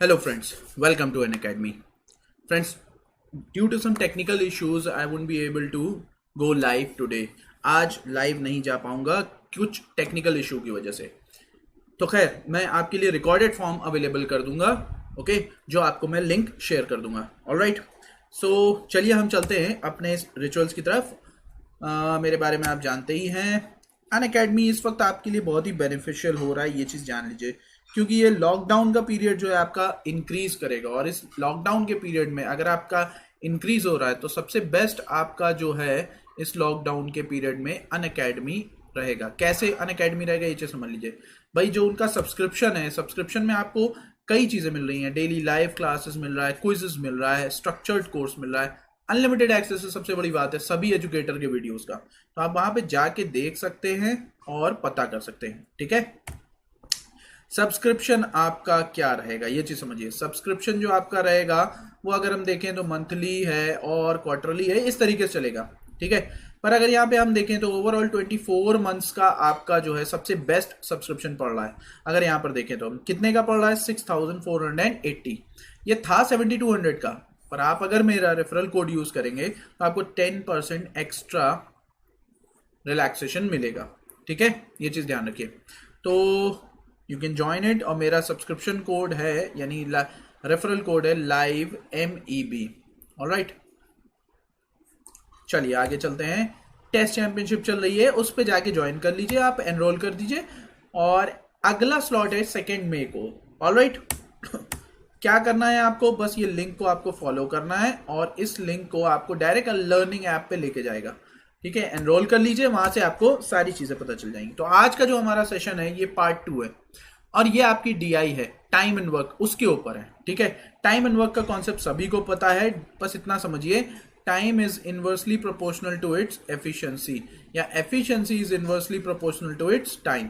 Hello friends, welcome to an academy. Friends, due to some technical issues, I won't be able to go live today. आज live नहीं जा पाऊंगा कुछ technical issue की वजह से। तो खैर मैं आपके लिए रिकॉर्डेड फॉर्म अवेलेबल कर दूंगा, ओके, जो आपको मैं लिंक शेयर कर दूंगा। ऑलराइट, सो चलिए हम चलते हैं अपने रिचुअल्स की तरफ। मेरे बारे में आप जानते ही हैं, अन अकेडमी इस वक्त आपके लिए बहुत ही बेनिफिशियल हो रहा है, ये चीज़ जान लीजिए, क्योंकि ये लॉकडाउन का पीरियड जो है आपका इंक्रीज करेगा। और इस लॉकडाउन के पीरियड में अगर आपका इंक्रीज हो रहा है तो सबसे बेस्ट आपका जो है इस लॉकडाउन के पीरियड में अन अकेडमी रहेगा। कैसे अन अकेडमी रहेगा ये चीज़ समझ लीजिए भाई। जो उनका सब्सक्रिप्शन है, सब्सक्रिप्शन में आपको कई चीज़ें मिल रही हैं। डेली लाइव क्लासेस मिल रहा है, क्विजेस मिल रहा है, स्ट्रक्चर्ड कोर्स मिल रहा है, अनलिमिटेड एक्सेस है। सबसे बड़ी बात है सभी एजुकेटर के वीडियोस का, तो आप वहां पे जाके देख सकते हैं और पता कर सकते हैं। ठीक है, सब्सक्रिप्शन आपका क्या रहेगा ये चीज समझिए। सब्सक्रिप्शन जो आपका रहेगा वो अगर हम देखें तो मंथली है और क्वार्टरली है, इस तरीके से चलेगा। ठीक है, पर अगर यहाँ पे हम देखें तो ओवरऑल 24 मंथ्स का आपका जो है सबसे बेस्ट सब्सक्रिप्शन पड़ रहा है। अगर यहाँ पर देखें तो कितने का पड़ रहा है, 6480। ये था 7200 का, पर आप अगर मेरा रेफरल कोड यूज करेंगे तो आपको 10% एक्स्ट्रा रिलैक्सेशन मिलेगा। ठीक है, ये चीज ध्यान रखिए। तो यू कैन ज्वाइन इट, और मेरा सब्सक्रिप्शन कोड है यानी रेफरल कोड है लाइव MEB। ऑलराइट, चलिए आगे चलते हैं। टेस्ट चैंपियनशिप चल रही है, उस पर जाके ज्वाइन कर लीजिए, आप एनरोल कर दीजिए। और अगला स्लॉट है 2 मई को। ऑलराइट, क्या करना है आपको, बस ये लिंक को आपको फॉलो करना है और इस लिंक को आपको डायरेक्ट लर्निंग ऐप पे लेके जाएगा। ठीक है, एनरोल कर लीजिए, वहां से आपको सारी चीजें पता चल जाएंगी। तो आज का जो हमारा सेशन है ये पार्ट 2 है, और ये आपकी DI है, टाइम एंड वर्क, उसके ऊपर है। ठीक है, टाइम एंड वर्क का कॉन्सेप्ट सभी को पता है, बस इतना समझिए, time is inversely proportional to its efficiency, या efficiency is inversely proportional to its time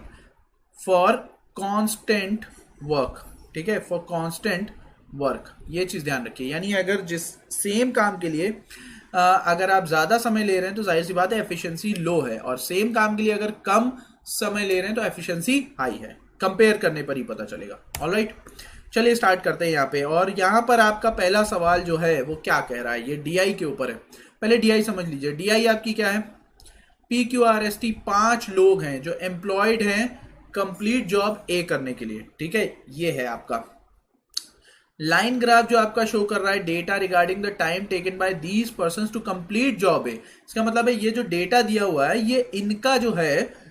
for constant work. ठीक है, फॉर कांस्टेंट वर्क, ये चीज ध्यान रखिए। यानी अगर जिस सेम काम के लिए अगर आप ज्यादा समय ले रहे हैं तो जाहिर सी बात है एफिशिएंसी लो है, और सेम काम के लिए अगर कम समय ले रहे हैं तो एफिशिएंसी हाई है। कंपेयर करने पर ही पता चलेगा। ऑलराइट, चलिए स्टार्ट करते हैं यहाँ पे। और यहाँ पर आपका पहला सवाल जो है वो क्या कह रहा है, ये DI के ऊपर है। पहले DI समझ लीजिए। DI आपकी क्या है, PQRST 5 लोग हैं जो एम्प्लॉयड हैं कंप्लीट जॉब A करने के लिए। ठीक है, ये है आपका लाइन ग्राफ जो आपका शो कर रहा है, data regarding the time taken by these persons to complete job है। इसका मतलब है ये जो डेटा दिया हुआ है ये इनका जो है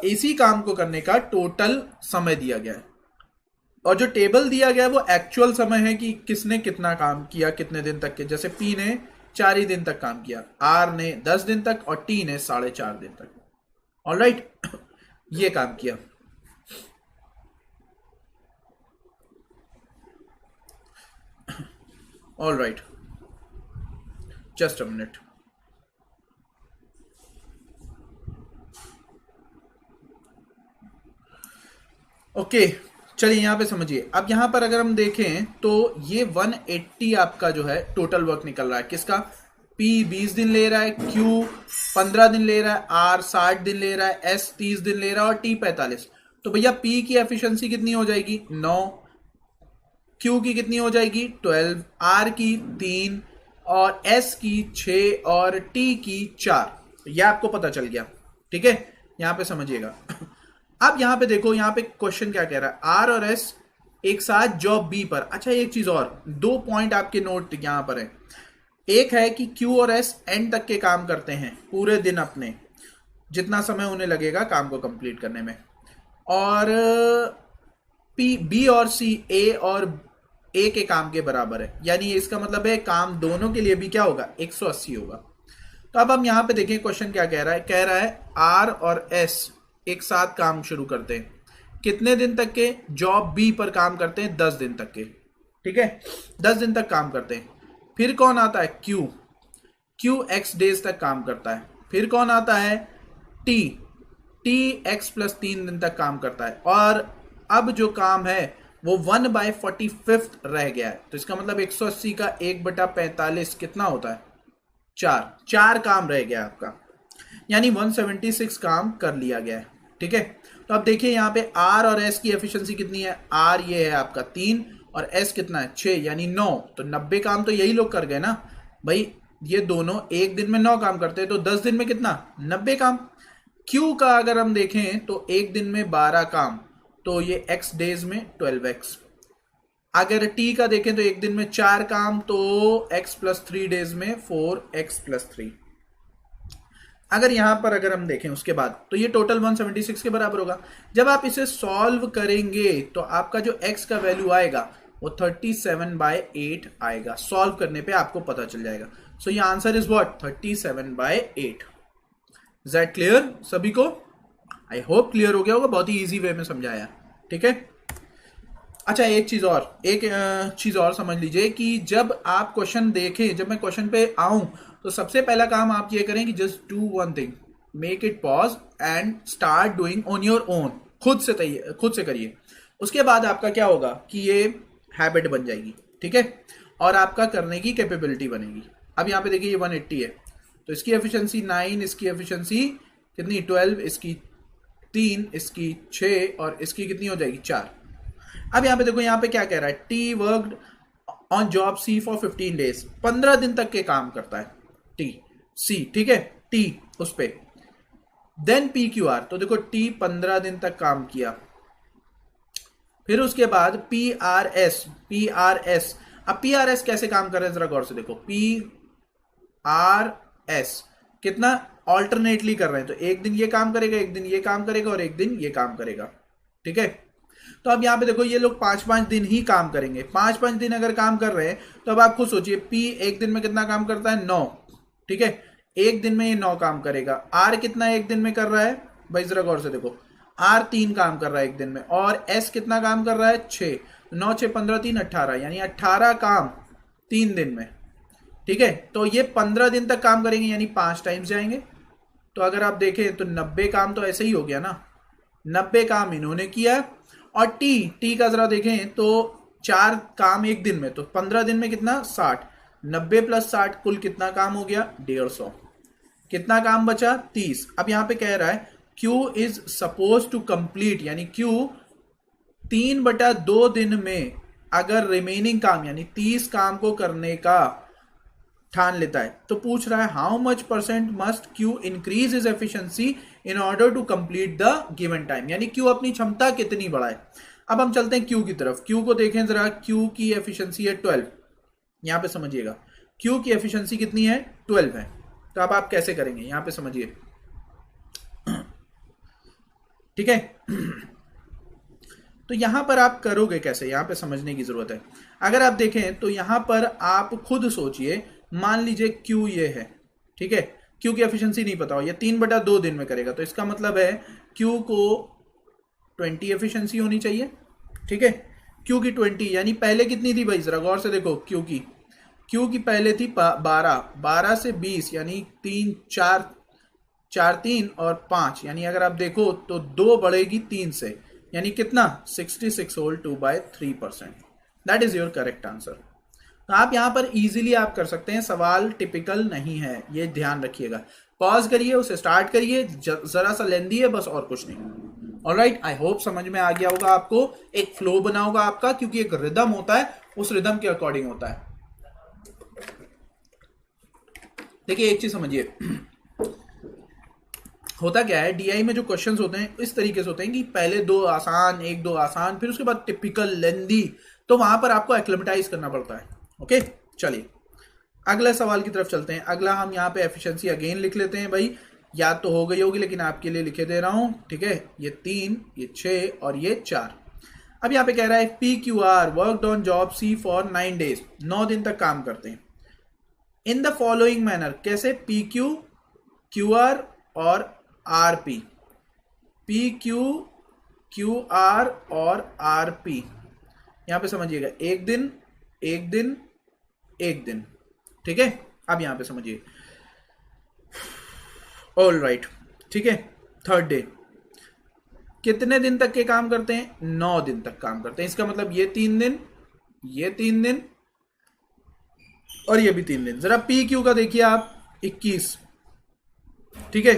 इसी काम को करने का टोटल समय दिया गया है, और जो टेबल दिया गया है वो एक्चुअल समय है कि किसने कितना काम किया कितने दिन तक के। जैसे P ने 4 ही दिन तक काम किया, R ने 10 दिन तक, और T ने 4.5 दिन तक। ऑलराइट, ये काम किया। Alright, just a minute. Okay, चलिए यहाँ पे समझिए। अब यहाँ पर अगर हम देखें तो ये 180 आपका जो है टोटल वर्क निकल रहा है। किसका, P 20 दिन ले रहा है, Q 15 दिन ले रहा है, R 60 दिन ले रहा है, S 30 दिन ले रहा है, और T 45। तो भैया P की एफिशिएंसी कितनी हो जाएगी, 9, Q की कितनी हो जाएगी, 12, R की 3, और S की 6, और T की 4। यह आपको पता चल गया। ठीक है, यहां पे समझिएगा। अब यहां पे देखो, यहां पे क्वेश्चन क्या कह रहा है, R और S एक साथ जॉब B पर। अच्छा, एक चीज और, 2 पॉइंट आपके नोट यहां पर है। एक है कि Q और S एंड तक के काम करते हैं पूरे दिन, अपने जितना समय उन्हें लगेगा काम को कंप्लीट करने में, और B और C A और A के काम के बराबर है। यानी इसका मतलब है काम दोनों के लिए भी क्या होगा, 180 होगा। तो अब हम यहां पे देखें क्वेश्चन क्या कह रहा है, कह रहा है R और S एक साथ काम शुरू करते हैं, कितने दिन तक के, जॉब B पर काम करते हैं 10 दिन तक के। ठीक है, 10 दिन तक काम करते हैं। फिर कौन आता है, Q X डेज तक काम करता है। फिर कौन आता है, T X प्लस 3 दिन तक काम करता है। और अब जो काम है वो 1/45 रह गया है। तो इसका मतलब 180 का 1/45 कितना होता है, 4 काम रह गया आपका, यानी 176 काम कर लिया गया है। ठीक है। तो अब देखिए यहाँ पे आर और एस की एफिशिएंसी कितनी है, आर ये है आपका 3 और एस कितना है 6 यानी 9, तो 90 काम तो यही लोग कर गए ना भाई। ये दोनों एक दिन में 9 काम करते हैं तो 10 दिन में कितना 90 काम। क्यू का अगर हम देखें तो एक दिन में 12 काम, तो ये x डेज में 12x। अगर टी का देखें तो एक दिन में 4 काम, तो x प्लस 3 डेज में 4x प्लस 3। अगर यहां पर अगर हम देखें उसके बाद तो ये टोटल 176 के बराबर होगा। जब आप इसे सॉल्व करेंगे तो आपका जो x का वैल्यू आएगा वो 37/8 आएगा। सॉल्व करने पे आपको पता चल जाएगा। सो ये answer is what 37/8। Is that clear सभी को? आई होप क्लियर हो गया होगा, बहुत ही इजी वे में समझाया, ठीक है। अच्छा एक चीज और समझ लीजिए कि जब आप क्वेश्चन देखें, जब मैं क्वेश्चन पे आऊं तो सबसे पहला काम आप ये करें कि just do one thing, make it pause and start doing on your own. खुद से करिए। उसके बाद आपका क्या होगा कि ये हैबिट बन जाएगी, ठीक है, और आपका करने की कैपेबिलिटी बनेगी। अब यहाँ पे देखिए ये 180 है, तो इसकी एफिशिएंसी 9, इसकी एफिशिएंसी कितनी 12, इसकी 3, इसकी 6 और इसकी कितनी हो जाएगी 4। अब यहाँ पे देखो, यहाँ पे क्या कह रहा है, T worked on job C for 15 days, 15 दिन तक के काम करता है टी सी, ठीक है, टी उस पे। देन पी क्यू आर, तो देखो टी 15 दिन तक काम किया। फिर उसके बाद पी आर एस, अब पी आर एस कैसे काम कर रहे हैं जरा गौर से देखो। पी आर एस कितना ऑल्टरनेटली कर रहे हैं, तो एक दिन ये काम करेगा, एक दिन ये काम करेगा और एक दिन ये काम करेगा, ठीक है। तो अब यहां पे देखो ये लोग 5-5 दिन ही काम करेंगे। 5-5 दिन अगर काम कर रहे हैं तो अब आप खुद सोचिए, पी एक दिन में कितना काम करता है 9, ठीक है, एक दिन में ये 9 काम करेगा। आर कितना एक दिन में कर रहा है भाई जरा गौर से देखो, आर 3 काम कर रहा है एक दिन में, और एस कितना काम कर रहा है 6, 9 6 15 3 18 यानी 18 काम 3 दिन में, ठीक है। तो ये 15 दिन तक काम करेंगे यानी 5 टाइम्स जाएंगे। तो अगर आप देखें तो 90 काम तो ऐसे ही हो गया ना, 90 काम इन्होंने किया। और टी का जरा देखें तो 4 काम एक दिन में, तो 15 दिन में कितना 60, 90 प्लस 60 कुल कितना काम हो गया 150। कितना काम बचा 30। अब यहां पे कह रहा है Q is suppose to complete, यानी Q 3/2 दिन में अगर रिमेनिंग काम यानी 30 काम को करने का ठान लेता है, तो पूछ रहा है how much percent must Q increase his efficiency in order to complete the given time, यानी Q अपनी क्षमता कितनी बढ़ाए। अब हम चलते हैं Q की तरफ। Q को देखें जरा, Q की एफिशिएंसी है 12। यहां पे समझिएगा Q की एफिशिएंसी कितनी है 12 है। तो अब आप कैसे करेंगे यहां पे समझिए, ठीक है। तो यहां पर आप करोगे कैसे, यहां पे समझने की जरूरत है। अगर आप देखें तो यहां पर आप खुद सोचिए, मान लीजिए Q ये है, ठीक है, Q की एफिशिएंसी नहीं पता हो, ये 3/2 दिन में करेगा, तो इसका मतलब है Q को 20 एफिशिएंसी होनी चाहिए, ठीक है। Q की 20 यानी पहले कितनी थी भाई जरा गौर से देखो, Q की पहले थी 12 से 20 यानी 3 4 4 3 और 5, यानी अगर आप देखो तो 2 बढ़ेगी 3 से, यानी कितना 66 whole 2/3%। That is your correct answer. तो आप यहां पर इजीली आप कर सकते हैं, सवाल टिपिकल नहीं है, ये ध्यान रखिएगा। पॉज करिए, उसे स्टार्ट करिए, जरा सा लेंदी है बस और कुछ नहीं। ऑलराइट, आई होप समझ में आ गया होगा आपको। एक फ्लो बना होगा आपका, क्योंकि एक रिदम होता है, उस रिदम के अकॉर्डिंग होता है। देखिए एक चीज समझिए, होता क्या है डीआई में जो क्वेश्चंस होते हैं इस तरीके से होते हैं कि पहले 2 आसान, 1-2 आसान, फिर उसके बाद टिपिकल लेंदी, तो वहां पर आपको एक्लेमेटाइज करना पड़ता है। ओके, चलिए अगले सवाल की तरफ चलते हैं। अगला हम यहाँ पे एफिशिएंसी अगेन लिख लेते हैं भाई, याद तो हो गई होगी लेकिन आपके लिए लिखे दे रहा हूं, ठीक है। ये 3, ये 6 और ये 4। अब यहाँ पे कह रहा है P Q R worked on job C for 9 days, 9 दिन तक काम करते हैं। इन द फॉलोइंग मैनर, कैसे, पी क्यू, क्यू आर और R P, P Q, Q R और आर पी। यहां पे समझिएगा एक दिन, एक दिन, एक दिन, ठीक है। अब यहां पे समझिए, ऑल राइट, ठीक है। थर्ड डे कितने दिन तक के काम करते हैं 9 दिन तक काम करते हैं। इसका मतलब ये 3 दिन, ये 3 दिन और ये भी 3 दिन। जरा पी क्यू का देखिए आप 21, ठीक है।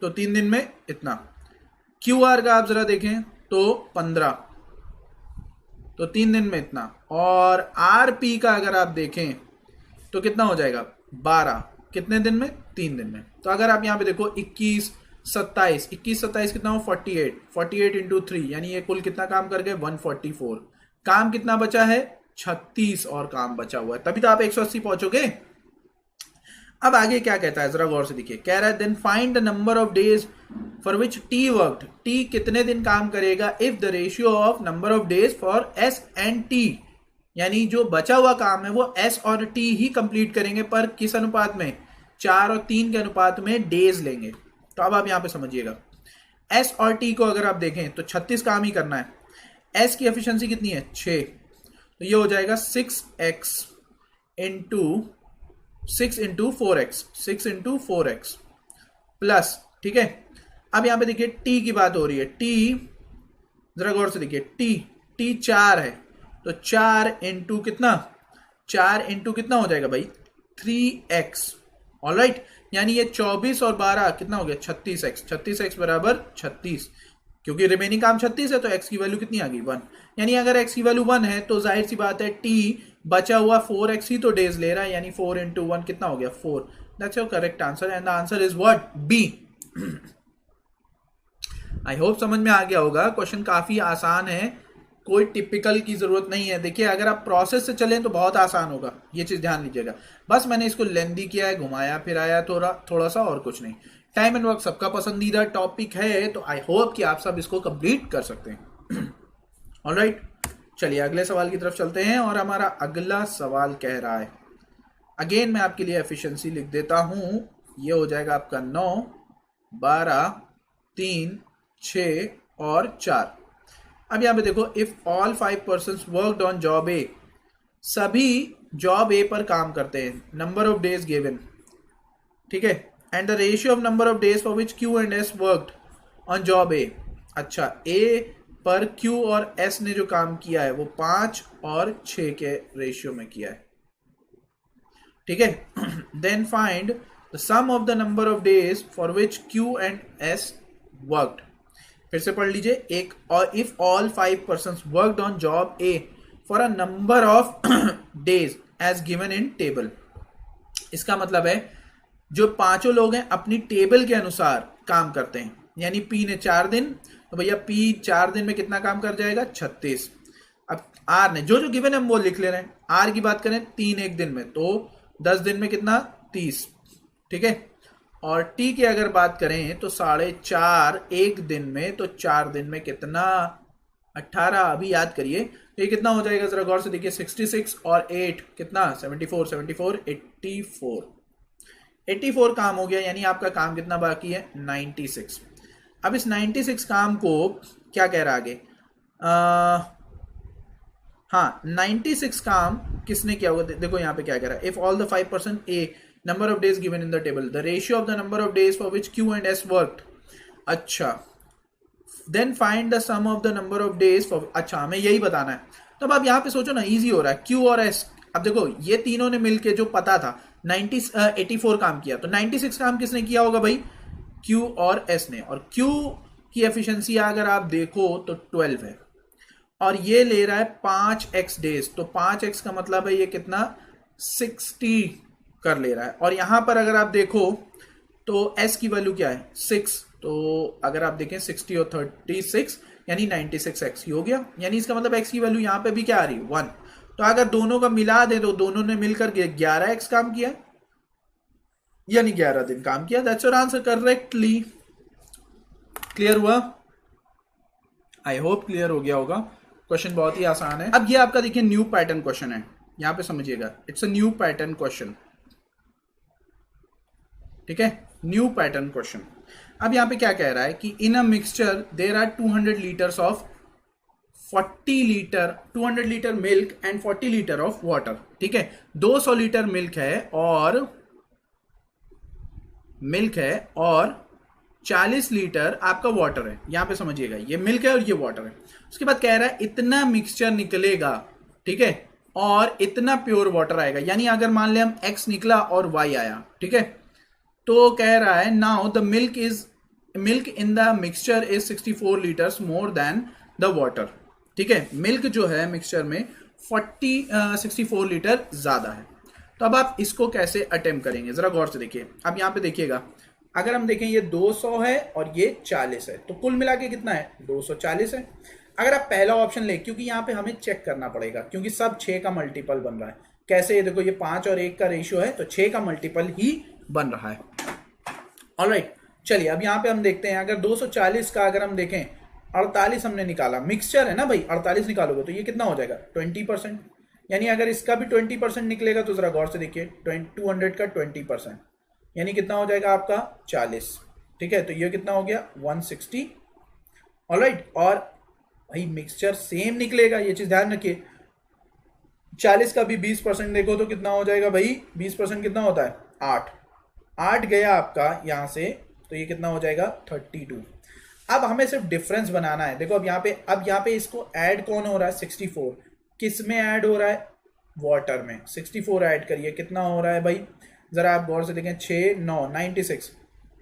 तो 3 दिन में इतना, QR का आप जरा देखें तो 15, तो 3 दिन में इतना। और RP का अगर आप देखें तो कितना हो जाएगा 12, कितने दिन में 3 दिन में। तो अगर आप यहाँ पे देखो 21 27, 21 27 कितना हो 48, 48 इंटू 3 यानी ये कुल कितना काम कर गए 144। काम कितना बचा है 36 और काम बचा हुआ है, तभी तो आप 180 पहुंचोगे। अब आगे क्या कहता है जरा गौर से देखिए, कह रहा है then find the number of days for which T worked, T कितने दिन काम करेगा if the ratio of number of days for S and T, यानी जो बचा हुआ काम है वो एस और टी ही कंप्लीट करेंगे, पर किस अनुपात में 4 और 3 के अनुपात में डेज लेंगे। तो अब आप यहां पे समझिएगा, एस और टी को अगर आप देखें तो 36 काम ही करना है। एस की एफिशिएंसी कितनी है 6, तो ये हो जाएगा 6x into 6 into 4x, 6 into 4x plus, ठीक है। अब यहां पे देखिए टी की बात हो रही है, टी जरा गौर से देखिए, टी 4 है, तो 4 इंटू कितना, 4 इंटू कितना हो जाएगा भाई 3x, ऑलराइट। यानी ये 24 और 12 कितना हो गया 36x, 36x बराबर 36, क्योंकि रिमेनिंग काम 36 है तो x की वैल्यू कितनी आ गई 1। यानी अगर x की वैल्यू 1 है तो जाहिर सी बात है t बचा हुआ 4x ही तो डेज ले रहा है, यानी 4 इंटू 1 कितना हो गया 4। That's your correct answer and the answer is what B. I hope समझ में आ गया होगा, क्वेश्चन काफी आसान है, कोई टिपिकल की जरूरत नहीं है। देखिए अगर आप प्रोसेस से चलें तो बहुत आसान होगा, ये चीज ध्यान लीजिएगा। बस मैंने इसको लेंदी किया है, घुमाया फिराया थोड़ा सा, और कुछ नहीं। टाइम एंड वर्क सबका पसंदीदा टॉपिक है, तो आई होप कि आप सब इसको कंप्लीट कर सकते हैं। ऑलराइट, चलिए अगले सवाल की तरफ चलते हैं। और हमारा अगला सवाल कह रहा है, अगेन मैं आपके लिए एफिशिएंसी लिख देता हूं, ये हो जाएगा आपका 9 12 3 6 और 4। अब यहां पे देखो, if all 5 person worked on job A, सभी जॉब ए पर काम करते हैं, नंबर ऑफ डेज गिवन, ठीक है, and the ratio of number of days for which Q and S worked on job A. अच्छा, ए पर क्यू और एस ने जो काम किया है वो 5 और 6 के रेशियो में किया है, ठीक है। Then find the sum of the number of days for which Q and S worked. फिर से पढ़ लीजिए, एक और if all 5 person worked on job A for a number of days as given in table. इसका मतलब है जो पांचों लोग हैं अपनी टेबल के अनुसार काम करते हैं, यानी पी ने 4 दिन, तो भैया पी 4 दिन में कितना काम कर जाएगा 36। अब आर ने जो जो गिवन है हम वो लिख ले रहे हैं। आर की बात करें 3 एक दिन में, तो 10 दिन में कितना 30, ठीक है। और टी की अगर बात करें तो 4.5 एक दिन में, तो 4 दिन में कितना 18, अभी याद करिए, तो ये कितना हो जाएगा जरा गौर से देखिए, 66 और 8 कितना 74, 74 84, 84 काम हो गया, यानी आपका काम कितना बाकी है 96। अब इस 96 काम को क्या कह रहा आगे, हाँ 96 काम किसने किया होगा, देखो यहाँ पे क्या कह रहा है, if all the 5 person a number of days given in the table, the ratio of the number of days for which Q and S worked. अच्छा, then find the sum of the number of days for, अच्छा हमें यही बताना है। तो अब आप यहाँ पे सोचो ना, इजी हो रहा है, क्यू और एस। अब देखो ये तीनों ने मिलके जो पता था 84 काम किया, तो 96 काम किसने किया होगा भाई, क्यू और एस ने। और क्यू की एफिशिएंसी अगर आप देखो तो 12 है, और ये ले रहा है 5x डेज, तो 5x का मतलब है ये कितना 60 कर ले रहा है। और यहां पर अगर आप देखो तो s की वैल्यू क्या है 6, तो अगर आप देखें 60 और 36 यानी 96x ही हो गया, यानी इसका मतलब x की वैल्यू यहां पे भी क्या आ रही है 1। तो अगर दोनों का मिला दे तो दोनों ने मिलकर 11x काम किया, यानी 11 दिन काम किया। That's your answer correctly. Clear हुआ? आई होप क्लियर हो गया होगा। क्वेश्चन बहुत ही आसान है। अब ये आपका देखिए न्यू पैटर्न क्वेश्चन है, यहां पे समझिएगा, it's a new pattern question, ठीक है, न्यू पैटर्न क्वेश्चन। अब यहां पे क्या कह रहा है कि in a mixture there are 200 litres of 40 litre 200 litre milk and 40 litre of water, ठीक है। 200 लीटर मिल्क है और 40 लीटर आपका वाटर है। यहां पे समझिएगा ये मिल्क है और ये वाटर है। उसके बाद कह रहा है इतना मिक्सचर निकलेगा, ठीक है, और इतना प्योर वाटर आएगा। यानी अगर मान ले हम x निकला और y आया, ठीक है, तो कह रहा है now the milk is milk in the mixture is 64 litres more than the water. ठीक है, मिल्क जो है मिक्सचर में 64 लीटर ज्यादा है। तो अब आप इसको कैसे अटेम्प्ट करेंगे, जरा गौर से देखिए। अब यहाँ पे देखिएगा, अगर हम देखें ये 200 है और ये 40 है, तो कुल मिला के कितना है, 240 है। अगर आप पहला ऑप्शन ले, क्योंकि यहाँ पे हमें चेक करना पड़ेगा, क्योंकि सब 6 का मल्टीपल बन रहा है। कैसे, ये देखो, ये 5 और 1 का रेशियो है, तो 6 का मल्टीपल ही बन रहा है। ऑलराइट, चलिए अब यहाँ पे हम देखते हैं, अगर 240 का अगर हम देखें, 48 हमने निकाला, मिक्सचर है ना भाई, 48 निकालोगे तो ये कितना हो जाएगा, 20%। यानी अगर इसका भी 20% निकलेगा तो जरा गौर से देखिए, 200 का 20%, यानी कितना हो जाएगा आपका 40। ठीक है, तो ये कितना हो गया 160। ऑलराइट, और भाई मिक्सचर सेम निकलेगा, ये चीज ध्यान रखिए। 40 का भी 20% देखो तो कितना हो जाएगा भाई, 20% कितना होता है, 8 गया आपका यहां से, तो ये कितना हो जाएगा 32। अब हमें सिर्फ डिफरेंस बनाना है। देखो अब यहाँ पे इसको ऐड कौन हो रहा है, 64। किस में ऐड हो रहा है, वाटर में। 64 ऐड करिए, कितना हो रहा है भाई, जरा आप गौर से देखें, 6 9 96।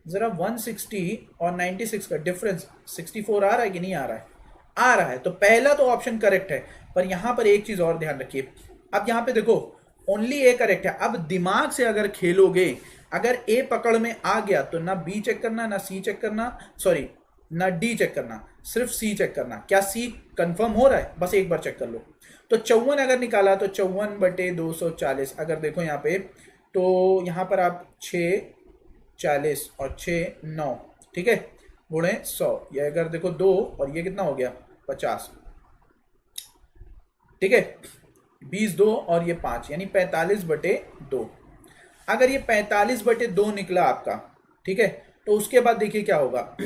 जरा 160 और 96 का डिफरेंस 64 आ रहा है कि नहीं आ रहा है, आ रहा है। तो पहला तो ऑप्शन करेक्ट है, पर यहां पर एक चीज और ध्यान रखिए। अब यहां पे देखो ओनली ए करेक्ट है। अब दिमाग से अगर खेलोगे, अगर ए पकड़ में आ गया तो ना बी चेक करना, ना सी चेक करना, सॉरी ना डी चेक करना, सिर्फ सी चेक करना। क्या सी कंफर्म हो रहा है, बस एक बार चेक कर लो। तो 54 अगर निकाला तो 54/240। अगर देखो यहाँ पे, तो यहाँ पर आप 6 40 और 6 9, ठीक है, गुणे 100, ये अगर देखो 2 और ये कितना हो गया 50। ठीक है, 20 2 और ये 5, यानी 45/2। अगर ये 45/2 निकला आपका, ठीक है, तो उसके बाद देखिए क्या होगा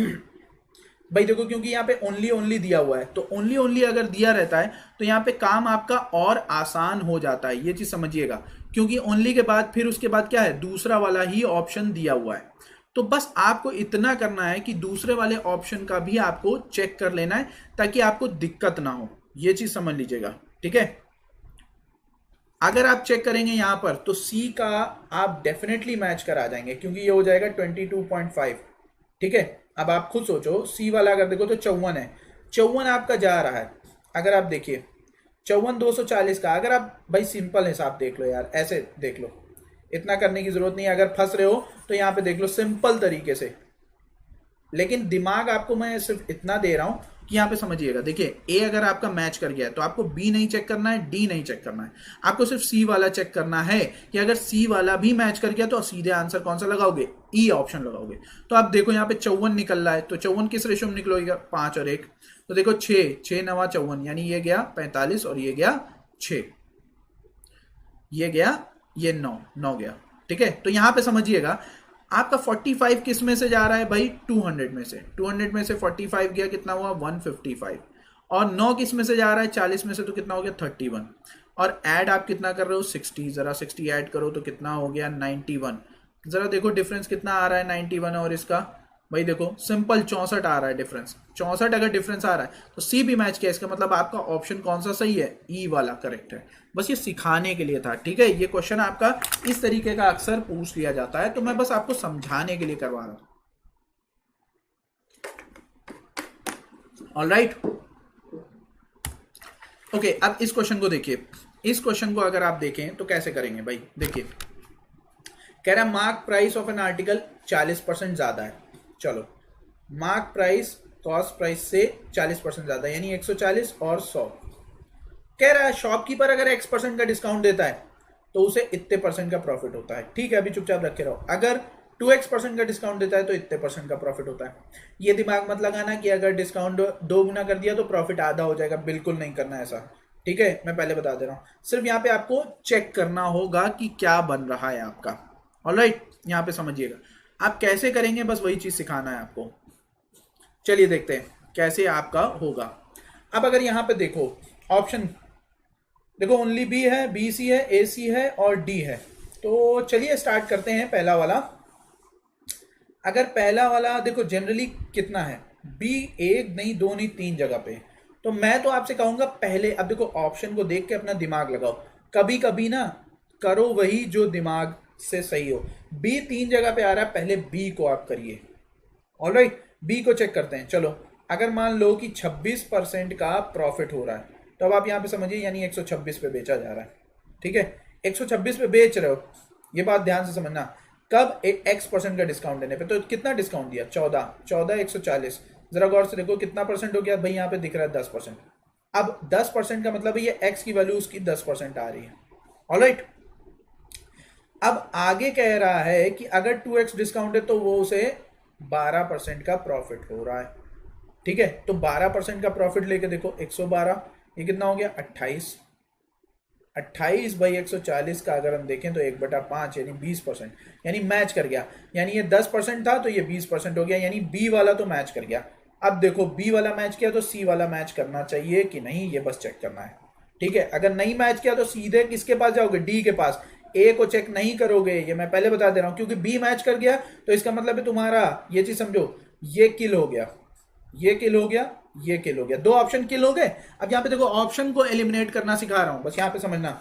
भाई। देखो क्योंकि यहाँ पे ओनली दिया हुआ है, तो ओनली अगर दिया रहता है तो यहाँ पे काम आपका और आसान हो जाता है, ये चीज समझिएगा। क्योंकि ओनली के बाद फिर उसके बाद क्या है, दूसरा वाला ही ऑप्शन दिया हुआ है। तो बस आपको इतना करना है कि दूसरे वाले ऑप्शन का भी आपको चेक कर लेना है, ताकि आपको दिक्कत ना हो, ये चीज समझ लीजिएगा। ठीक है, अगर आप चेक करेंगे यहां पर तो सी का आप डेफिनेटली मैच करा जाएंगे, क्योंकि ये हो जाएगा 22.5। ठीक है, अब आप खुद सोचो, सी वाला अगर देखो तो 54 है, 54 आपका जा रहा है। अगर आप देखिए 54 240 का, अगर आप भाई सिंपल हिसाब देख लो यार, ऐसे देख लो, इतना करने की जरूरत नहीं है। अगर फंस रहे हो तो यहाँ पे देख लो सिंपल तरीके से, लेकिन दिमाग आपको मैं सिर्फ इतना दे रहा हूं कि यहाँ पे समझिएगा। देखिए ए अगर आपका मैच कर गया है तो आपको बी नहीं चेक करना है, डी नहीं चेक करना है, आपको सिर्फ सी वाला चेक करना है कि अगर सी वाला भी मैच कर गया तो सीधे आंसर कौन सा लगाओगे, ई ऑप्शन लगाओगे। तो आप देखो यहाँ पे 54 निकल रहा है, तो 54 किस रेशो में निकलेगा, 5 और 1। तो देखो 6 9 54, यानी ये गया 45 और ये गया 6, ये गया ये 9 गया। ठीक है, तो यहां पे समझिएगा आपका 45 किस में से जा रहा है भाई, 200 में से। 200 में से 45 गया, कितना हुआ 155। और 9 किस में से जा रहा है, 40 में से, तो कितना हो गया 31। और ऐड आप कितना कर रहे हो, 60। जरा 60 ऐड करो तो कितना हो गया 91। जरा देखो डिफरेंस कितना आ रहा है 91 और इसका, भाई देखो सिंपल 64 आ रहा है डिफरेंस। 64 अगर डिफरेंस आ रहा है तो सी भी मैच किया, इसका मतलब आपका ऑप्शन कौन सा सही है, ई वाला करेक्ट है। बस ये सिखाने के लिए था। ठीक है, ये क्वेश्चन आपका इस तरीके का अक्सर पूछ लिया जाता है, तो मैं बस आपको समझाने के लिए करवा रहा हूं। ऑलराइट, ओके, अब इस क्वेश्चन को देखिए। इस क्वेश्चन को अगर आप देखें तो कैसे करेंगे भाई, देखिए कह रहा है mark price of an article 40% ज्यादा है। चलो, मार्क प्राइस कॉस्ट प्राइस से 40% ज्यादा, यानी 140 और 100। कह रहा है शॉपकीपर अगर X% का डिस्काउंट देता है तो उसे इतने % का प्रॉफिट होता है। ठीक है, अभी चुपचाप रखे रहो। अगर 2X% का डिस्काउंट देता है तो इतने % का प्रॉफिट होता है। ये दिमाग मत लगाना कि अगर डिस्काउंट 2 गुना कर दिया तो प्रॉफिट आधा हो जाएगा, बिल्कुल नहीं करना ऐसा। ठीक है, मैं पहले बता दे रहा हूं, सिर्फ यहाँ पे आपको चेक करना होगा कि क्या बन रहा है आपका। ऑलराइट, यहाँ पे समझिएगा आप कैसे करेंगे, बस वही चीज सिखाना है आपको। चलिए देखते हैं कैसे आपका होगा। अब अगर यहाँ पे देखो ऑप्शन, देखो ओनली बी है, बी सी है, ए सी है और डी है। तो चलिए स्टार्ट करते हैं पहला वाला। अगर पहला वाला देखो जनरली कितना है, बी 1 नहीं 2 नहीं 3 जगह पे, तो मैं तो आपसे कहूंगा पहले, अब देखो ऑप्शन को देख के अपना दिमाग लगाओ। कभी कभी ना करो वही जो दिमाग से सही हो। बी 3 जगह पे आ रहा है, पहले बी को आप करिए। ऑलराइट, बी को चेक करते हैं। चलो अगर मान लो कि 26% का प्रॉफिट हो रहा है, तो अब आप यहाँ पे समझिए यानी 126 पे बेचा जा रहा है। ठीक है, 126 पे बेच रहे हो, ये बात ध्यान से समझना। कब? एक्स परसेंट का डिस्काउंट देने पे। तो कितना डिस्काउंट दिया? 14 140। जरा गौर से देखो कितना परसेंट हो गया भाई, यहाँ पे दिख रहा है 10%। अब 10% का मतलब है ये एक्स की वैल्यू उसकी 10% आ रही है। ऑलराइट, अब आगे कह रहा है कि अगर 2x डिस्काउंट है तो वो उसे 12% का प्रॉफिट हो रहा है। ठीक है, तो 12% का प्रॉफिट लेके देखो 112, ये कितना हो गया? 28। 28 बाई 140 का अगर हम देखें तो 1/5 यानी 20%, यानी मैच कर गया। यानी ये 10% था तो ये 20% हो गया, यानी बी वाला तो मैच कर गया। अब देखो बी वाला मैच किया तो सी वाला मैच करना चाहिए कि नहीं, ये बस चेक करना है। ठीक है, अगर नहीं मैच किया तो सीधे किसके पास जाओगे? डी के पास। ए को चेक नहीं करोगे, ये मैं पहले बता दे रहा हूं, क्योंकि बी मैच कर गया तो इसका मतलब है तुम्हारा, ये चीज समझो, ये किल हो गया, ये किल हो गया, ये किल हो गया, दो ऑप्शन किल हो गए। अब यहाँ पे देखो ऑप्शन को एलिमिनेट करना सिखा रहा हूं, बस यहाँ पे समझना।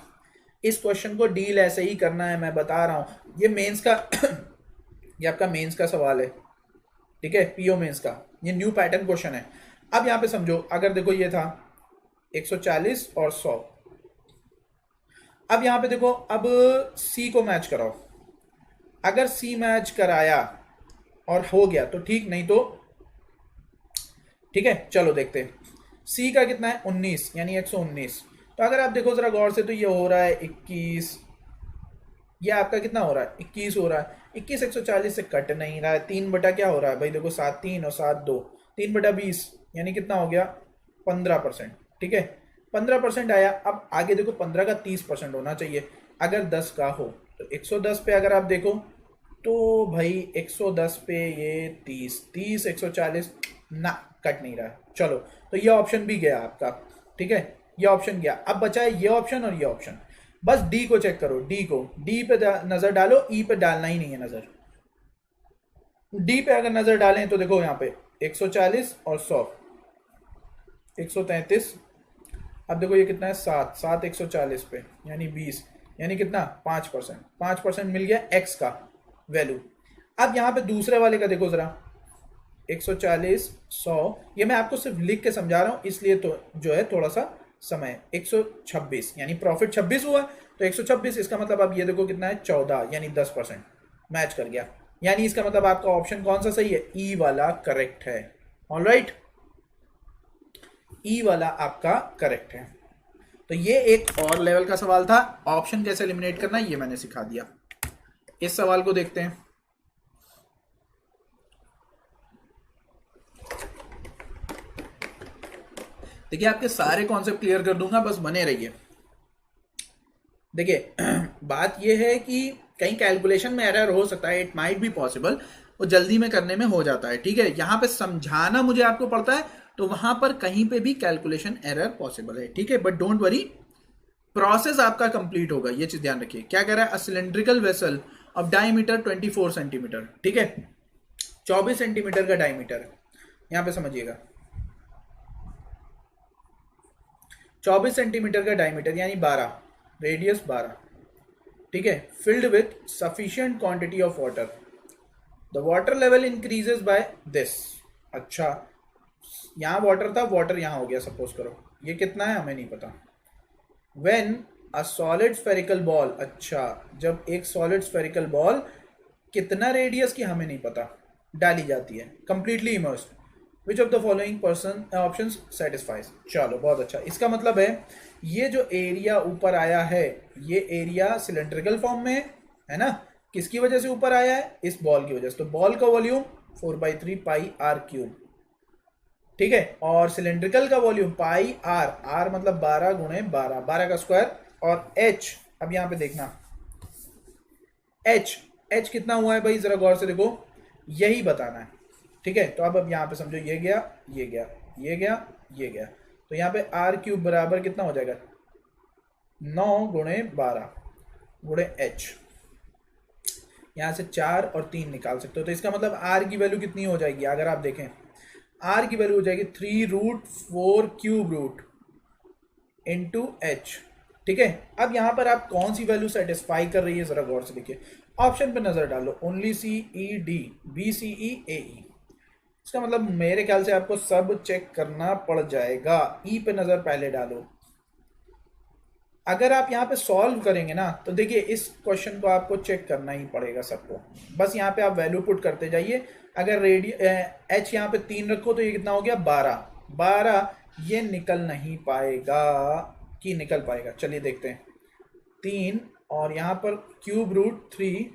इस क्वेश्चन को डील ऐसे ही करना है, मैं बता रहा हूं। ये मेंस का ये आपका मेंस का सवाल है। ठीक है, पीओ मेंस का, ये न्यू पैटर्न क्वेश्चन है। अब यहाँ पे समझो, अगर देखो ये था 140 और 100। अब यहाँ पे देखो, अब सी को मैच कराओ। अगर सी मैच कराया और हो गया तो ठीक, नहीं तो ठीक है। चलो देखते हैं सी का कितना है, 19 यानी 119। तो अगर आप देखो जरा गौर से तो ये हो रहा है 21, ये आपका कितना हो रहा है? 21 हो रहा है। 21 140 से कट नहीं रहा है। 3 बटा क्या हो रहा है भाई? देखो 7 3 और 7 2, 3 बटा 20 यानी कितना हो गया? 15%। ठीक है, 15% आया। अब आगे देखो 15 का 30% होना चाहिए अगर 10 का हो। तो 110 पे अगर आप देखो तो भाई 110 पे ये 30 140 ना कट नहीं रहा है। चलो, तो ये ऑप्शन भी गया आपका। ठीक है, ये ऑप्शन गया। अब बचा है ये ऑप्शन और ये ऑप्शन। बस डी को चेक करो, डी को, डी पे नजर डालो, ई पे डालना ही नहीं है नजर। डी पे अगर नजर डालें तो देखो यहाँ पे 140 और 100, 133। अब देखो ये कितना है? 7 7 140 पे यानी 20, यानी कितना? 5%। 5% मिल गया एक्स का वैल्यू। अब यहाँ पे दूसरे वाले का देखो जरा, 140 100, ये मैं आपको सिर्फ लिख के समझा रहा हूँ इसलिए तो जो है थोड़ा सा समय। 126 यानी प्रॉफिट 26 हुआ, तो 126 इसका मतलब आप ये देखो कितना है? 14 यानी 10% मैच कर गया। यानी इसका मतलब आपका ऑप्शन कौन सा सही है? ई वाला करेक्ट है। ऑलराइट, ई वाला आपका करेक्ट है। तो ये एक और लेवल का सवाल था, ऑप्शन कैसे एलिमिनेट करना ये मैंने सिखा दिया। इस सवाल को देखते हैं। देखिए आपके सारे कॉन्सेप्ट क्लियर कर दूंगा, बस बने रहिए। देखिए बात यह है कि कहीं कैलकुलेशन में एरर हो सकता है, इट माइट बी पॉसिबल, वो जल्दी में करने में हो जाता है। ठीक है, यहां पे समझाना मुझे आपको पड़ता है, तो वहां पर कहीं पे भी कैलकुलेशन एरर पॉसिबल है। ठीक है, बट डोंट वरी, प्रोसेस आपका कंप्लीट होगा, ये चीज ध्यान रखिए। क्या कह रहा है? A cylindrical vessel of diameter 24 centimetre. ठीक है, 24 सेंटीमीटर का डायमीटर, यहां पे समझिएगा 24 सेंटीमीटर का डायमीटर यानी 12, रेडियस 12। ठीक है, filled with sufficient quantity of water, the water level increases by this. अच्छा, यहां वाटर था, वाटर यहां हो गया सपोज करो, ये कितना है हमें नहीं पता। When a solid spherical ball, अच्छा जब एक सॉलिड स्फेरिकल बॉल कितना रेडियस की हमें नहीं पता डाली जाती है, completely immersed, which of the following person options satisfies. चलो बहुत अच्छा, इसका मतलब है ये जो एरिया ऊपर आया है, ये एरिया सिलेंड्रिकल फॉर्म में है ना, किसकी वजह से ऊपर आया है? इस बॉल की वजह से। तो बॉल का वॉल्यूम 4/3 पाई आर क्यूब। ठीक है, और सिलेंड्रिकल का वॉल्यूम पाई आर, आर मतलब 12 गुणे 12, 12 का स्क्वायर। और एच, अब यहां पे देखना एच, एच कितना हुआ है भाई, जरा गौर से देखो, यही बताना है। ठीक है, तो अब यहां पे समझो ये गया, ये गया, ये गया, ये गया, तो यहाँ पे आर क्यूब बराबर कितना हो जाएगा? 9 गुणे 12 गुणे एच, यहां से 4 और 3 निकाल सकते हो। तो इसका मतलब आर की वैल्यू कितनी हो जाएगी? अगर आप देखें आर की वैल्यू हो जाएगी 3√4 क्यूब रूट इंटू एच। ठीक है, अब यहां पर आप कौन सी वैल्यू सेटिस्फाई कर रही है जरा गौर से देखिए। ऑप्शन पे नजर डालो, ओनली सी ई डी, बी सी ई ए ई। इसका मतलब मेरे ख्याल से आपको सब चेक करना पड़ जाएगा। ई पे नजर पहले डालो। अगर आप यहाँ पे सॉल्व करेंगे ना तो देखिए इस क्वेश्चन को आपको चेक करना ही पड़ेगा सबको। बस यहाँ पे आप वैल्यू पुट करते जाइए। अगर एच यहाँ पे 3 रखो तो ये कितना हो गया 12। 12 ये निकल नहीं पाएगा कि निकल पाएगा, चलिए देखते हैं। 3 और यहाँ पर क्यूब रूट 3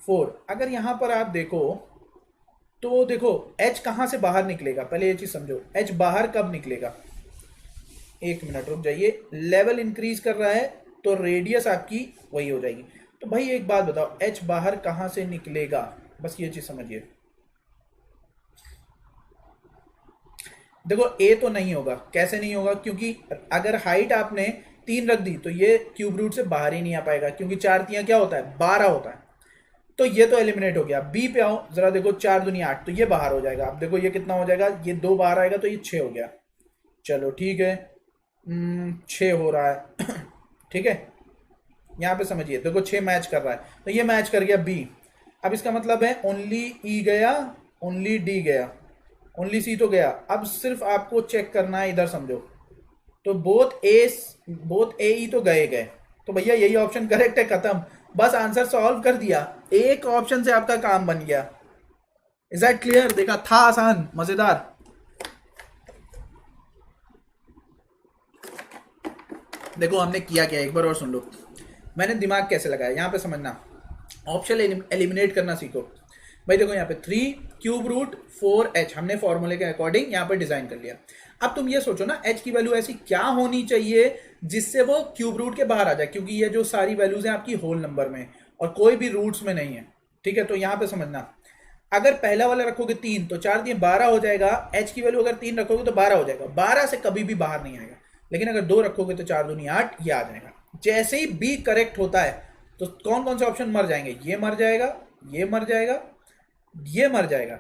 4। अगर यहाँ पर आप देखो तो देखो एच कहाँ से बाहर निकलेगा, पहले ये चीज समझो। एच बाहर कब निकलेगा, 1 मिनट रुक जाइए। लेवल इंक्रीज कर रहा है तो रेडियस आपकी वही हो जाएगी। तो भाई एक बात बताओ, एच बाहर कहां से निकलेगा, बस ये चीज समझिए। देखो ए तो नहीं होगा, कैसे नहीं होगा, क्योंकि अगर हाइट आपने 3 रख दी तो ये क्यूब रूट से बाहर ही नहीं आ पाएगा, क्योंकि 4 क्या होता है 12 होता है। तो ये तो एलिमिनेट हो गया। बी पे आओ जरा, देखो 4 दूनी 8, तो ये बाहर हो जाएगा। अब देखो ये कितना हो जाएगा, ये 2 बाहर आएगा तो ये 6 हो गया। चलो ठीक है, 6 हो रहा है ठीक है। यहाँ पे समझिए, देखो 6 मैच कर रहा है तो ये मैच कर गया बी। अब इसका मतलब है ओनली ई गया, ओनली डी गया, ओनली सी तो गया। अब सिर्फ आपको चेक करना है, इधर समझो। तो बोथ ए ई तो गए गए, तो भैया यही ऑप्शन करेक्ट है, खत्म। बस आंसर सॉल्व कर दिया, एक ऑप्शन से आपका काम बन गया। Is that clear? देखा, था आसान, मजेदार। देखो हमने किया क्या, एक बार और सुन लो। मैंने दिमाग कैसे लगाया, यहाँ पे समझना। ऑप्शन एलिमिनेट करना सीखो भाई। देखो यहाँ पे 3 क्यूब रूट 4h हमने फॉर्मूले के अकॉर्डिंग यहाँ पे डिजाइन कर लिया। अब तुम ये सोचो ना, h की वैल्यू ऐसी क्या होनी चाहिए जिससे वो क्यूब रूट के बाहर आ जाए, क्योंकि ये जो सारी वैल्यूज हैं आपकी होल नंबर में और कोई भी रूट्स में नहीं है। ठीक है, तो यहाँ पे समझना, अगर पहला वाला रखोगे 3 तो 4 दिए 12 हो जाएगा। h की वैल्यू अगर 3 रखोगे तो 12 हो जाएगा, 12 से कभी भी बाहर नहीं आएगा। लेकिन अगर 2 रखोगे तो 4 दूनी 8, ये आ जाएगा। जैसे ही बी करेक्ट होता है तो कौन कौन से ऑप्शन मर जाएंगे, ये मर जाएगा, ये मर जाएगा, ये मर जाएगा,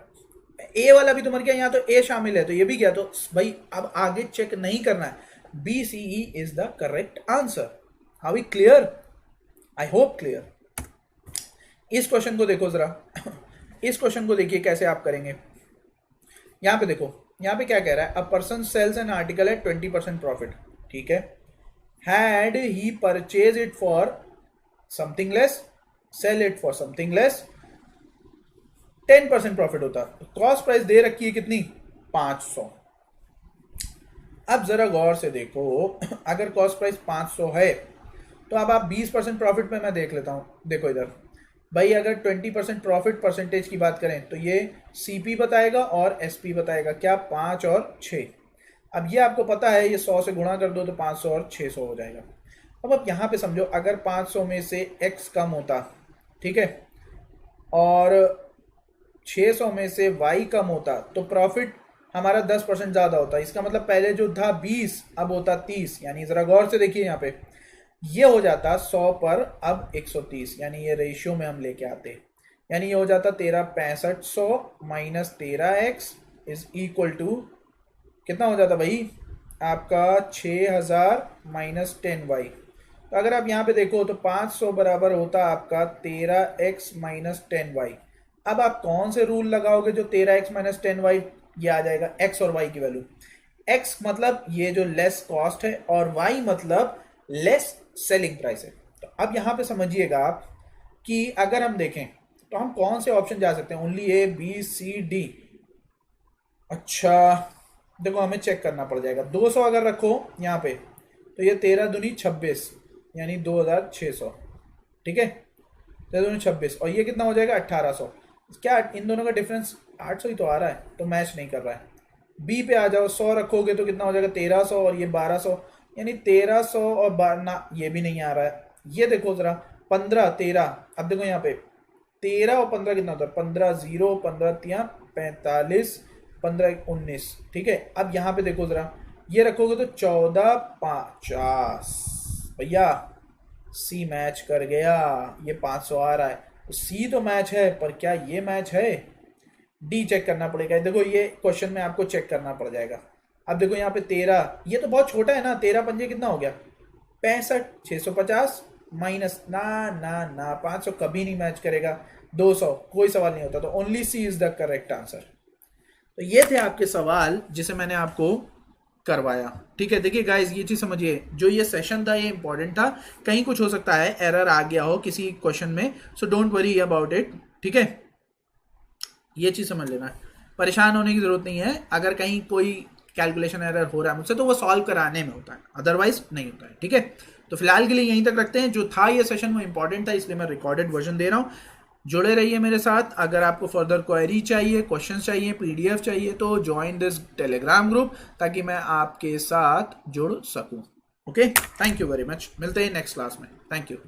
ए वाला भी तो मर गया, यहाँ तो ए शामिल है तो ये भी गया। तो भाई अब आगे चेक नहीं करना है, B C E is the correct answer. How we clear? I hope clear. इस क्वेश्चन को देखो जरा इस क्वेश्चन को देखिए कैसे आप करेंगे। यहां पे देखो, यहां पे क्या कह रहा है, a person sells an article at 20% profit. ठीक है, had he purchase it for something less, sell it for something less, 10% profit होता। कॉस्ट प्राइस दे रखी है कितनी, 500। अब जरा गौर से देखो, अगर कॉस्ट प्राइस 500 है तो अब आप 20% प्रॉफिट पे मैं देख लेता हूं। देखो इधर भाई, अगर 20% प्रॉफिट परसेंटेज की बात करें तो ये सीपी बताएगा और एसपी बताएगा, क्या 5 और 6। अब ये आपको पता है, ये 100 से गुणा कर दो तो 500 और 600 हो जाएगा। अब आप यहाँ पे समझो, अगर 500 में से x कम होता, ठीक है, और 600 में से y कम होता तो प्रॉफिट हमारा 10% ज़्यादा होता। इसका मतलब पहले जो था 20 अब होता 30। यानी ज़रा गौर से देखिए, यहाँ पे ये हो जाता 100 पर अब 130, यानी ये रेशियो में हम लेके आते। यानी ये हो जाता 13,6500 minus 13x is equal to कितना हो जाता भाई आपका 6000 माइनस 10y। तो अगर आप यहाँ पे देखो तो 500 बराबर होता आपका 13x माइनस 10y। अब आप कौन से रूल लगाओगे जो 13x माइनस 10y, ये आ जाएगा x और y की वैल्यू। x मतलब ये जो लेस कॉस्ट है और y मतलब लेस सेलिंग प्राइस है। तो अब यहाँ पे समझिएगा आप कि अगर हम देखें तो हम कौन से ऑप्शन जा सकते हैं, only A B C D. अच्छा देखो हमें चेक करना पड़ जाएगा, 200 अगर रखो यहाँ पे तो ये 13 दूनी 26 यानी 2600। ठीक है, 13 दूनी 26 और ये कितना हो जाएगा 1800। क्या इन दोनों का डिफरेंस 800 ही तो आ रहा है, तो मैच नहीं कर रहा है। बी पे आ जाओ, 100 रखोगे तो कितना हो जाएगा 1300 और ये 1200, यानी 1300 और 12 ना, ये भी नहीं आ रहा है। ये देखो जरा 15 13, अब देखो यहाँ पे 13 और 15 कितना होता है 15 0 15 3 45 15 19। ठीक है, अब यहाँ पे देखो जरा, ये रखोगे तो 1450। भैया सी मैच कर गया, ये 500 आ रहा है, सी तो मैच है पर क्या ये मैच है, डी चेक करना पड़ेगा। देखो ये क्वेश्चन में आपको चेक करना पड़ जाएगा। अब देखो यहाँ पे 13, ये तो बहुत छोटा है ना, 13 पंजे कितना हो गया 65, 650 माइनस ना ना ना 500 कभी नहीं मैच करेगा, 200 कोई सवाल नहीं होता। तो only C is the correct answer. तो ये थे आपके सवाल जिसे मैंने आपको करवाया। ठीक है, देखिए गाइस ये चीज समझिए, जो ये सेशन था ये इंपॉर्टेंट था, कहीं कुछ हो सकता है, एरर आ गया हो किसी क्वेश्चन में, so don't worry about it. ठीक है, ये चीज समझ लेना, परेशान होने की जरूरत नहीं है। अगर कहीं कोई कैलकुलेशन एरर हो रहा है मुझसे तो वो सॉल्व कराने में होता है, अदरवाइज नहीं होता है। ठीक है, तो फिलहाल के लिए यहीं तक रखते हैं। जो था ये सेशन वो इंपॉर्टेंट था, इसलिए मैं रिकॉर्डेड वर्जन दे रहा हूँ। जुड़े रहिए मेरे साथ। अगर आपको फर्दर क्वेरी चाहिए, क्वेश्चन चाहिए, पीडीएफ चाहिए, तो ज्वाइन दिस टेलीग्राम ग्रुप, ताकि मैं आपके साथ जुड़ सकूं। Okay, thank you very much, मिलते हैं नेक्स्ट क्लास में। Thank you.